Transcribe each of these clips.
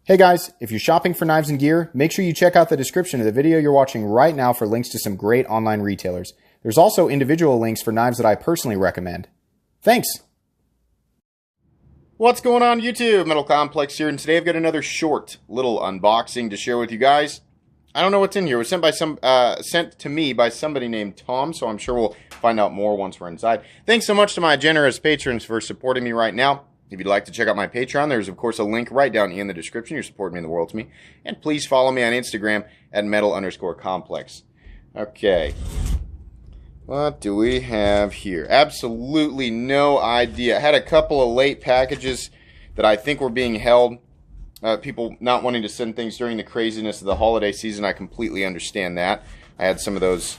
Hey guys, if you're shopping for knives and gear, make sure you check out the description of the video you're watching right now for links to some great online retailers. There's also individual links for knives that I personally recommend. Thanks! What's going on YouTube? Metal Complex here, and today I've got another short little unboxing to share with you guys. I don't know what's in here. It was sent to me by somebody named Tom, so I'm sure we'll find out more once we're inside. Thanks so much to my generous patrons for supporting me right now. If you'd like to check out my Patreon, there's of course a link right down in the description. You're supporting me in the world to me. And please follow me on Instagram at metal_complex. Okay. What do we have here? Absolutely no idea. I had a couple of late packages that I think were being held. People not wanting to send things during the craziness of the holiday season. I completely understand that. I had some of those,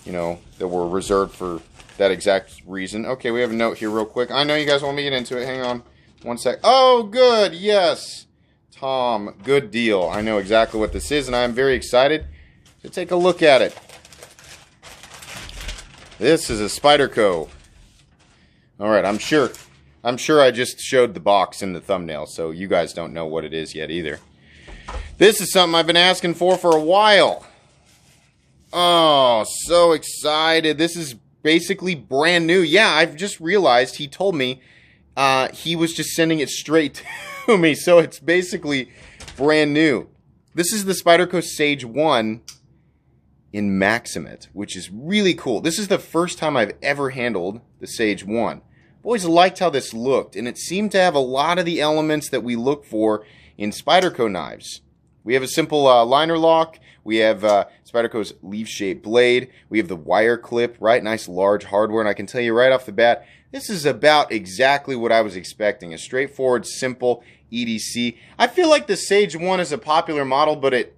that were reserved for that exact reason. Okay, we have a note here real quick. I know you guys want me to get into it. Hang on one sec. Oh, good. Yes. Tom, good deal. I know exactly what this is, and I'm very excited to take a look at it. This is a Spyderco. Alright, I'm sure I just showed the box in the thumbnail, so you guys don't know what it is yet either. This is something I've been asking for a while. Oh, so excited. This is basically brand new. Yeah, I've just realized he told me he was just sending it straight to me, so it's basically brand new. This is the Spyderco Sage 1 in MAXAMET, which is really cool. This is the first time I've ever handled the Sage 1. I've always liked how this looked, and it seemed to have a lot of the elements that we look for in Spyderco knives. We have a simple liner lock. We have Spyderco's leaf-shaped blade. We have the wire clip, right? Nice large hardware, and I can tell you right off the bat, this is about exactly what I was expecting. A straightforward, simple EDC. I feel like the Sage 1 is a popular model, but it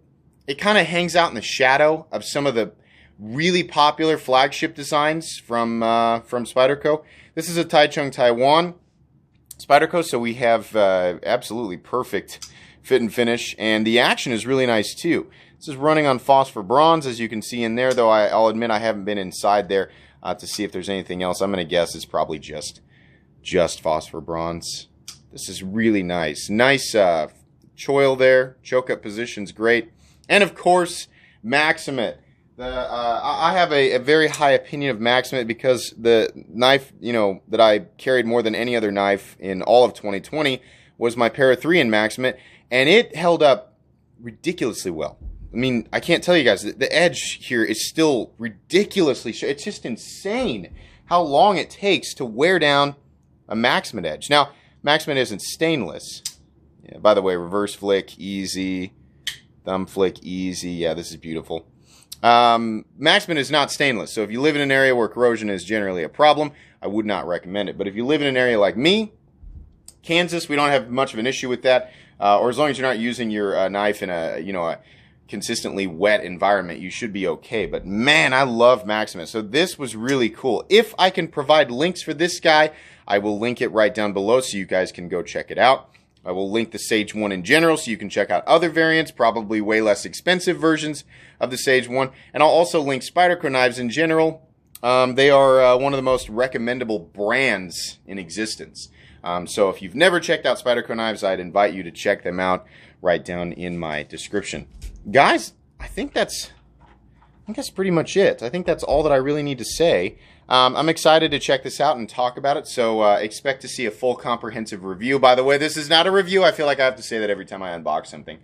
kind of hangs out in the shadow of some of the really popular flagship designs from Spyderco. this is a Taichung Taiwan Spyderco, so we have absolutely perfect fit and finish, and the action is really nice too. This is running on phosphor bronze, as you can see in there, though I'll admit I haven't been inside there to see if there's anything else. I'm going to guess it's probably just phosphor bronze. This is really nice. Nice choil there. Choke up position's great. And of course, MAXAMET. I have a very high opinion of MAXAMET because the knife, that I carried more than any other knife in all of 2020 was my Para 3 in MAXAMET, and it held up ridiculously well. I mean, I can't tell you guys, the edge here is still ridiculously sharp. It's just insane how long it takes to wear down a MAXAMET edge. Now, MAXAMET isn't stainless. Yeah, by the way, reverse flick, easy. Thumb flick, easy. Yeah, this is beautiful. MAXAMET is not stainless, so if you live in an area where corrosion is generally a problem, I would not recommend it. But if you live in an area like me, Kansas, we don't have much of an issue with that. Or as long as you're not using your knife in a consistently wet environment, you should be okay. But man, I love MAXAMET. So this was really cool. If I can provide links for this guy, I will link it right down below so you guys can go check it out. I will link the Sage 1 in general so you can check out other variants, probably way less expensive versions of the Sage 1. And I'll also link Spyderco knives in general. They are one of the most recommendable brands in existence. So if you've never checked out Spyderco knives, I'd invite you to check them out right down in my description. Guys, I think that's pretty much it. I think that's all that I really need to say. I'm excited to check this out and talk about it, so expect to see a full comprehensive review. By the way, this is not a review. I feel like I have to say that every time I unbox something.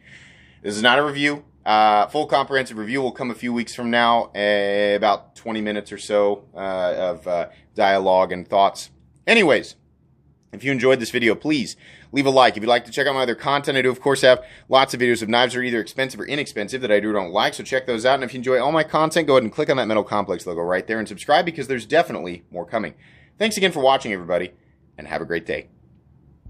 This is not a review. Full comprehensive review will come a few weeks from now, about 20 minutes or so of dialogue and thoughts. Anyways, if you enjoyed this video, please leave a like. If you'd like to check out my other content, I do, of course, have lots of videos of knives that are either expensive or inexpensive that I do or don't like, so check those out. And if you enjoy all my content, go ahead and click on that Metal Complex logo right there and subscribe because there's definitely more coming. Thanks again for watching, everybody, and have a great day.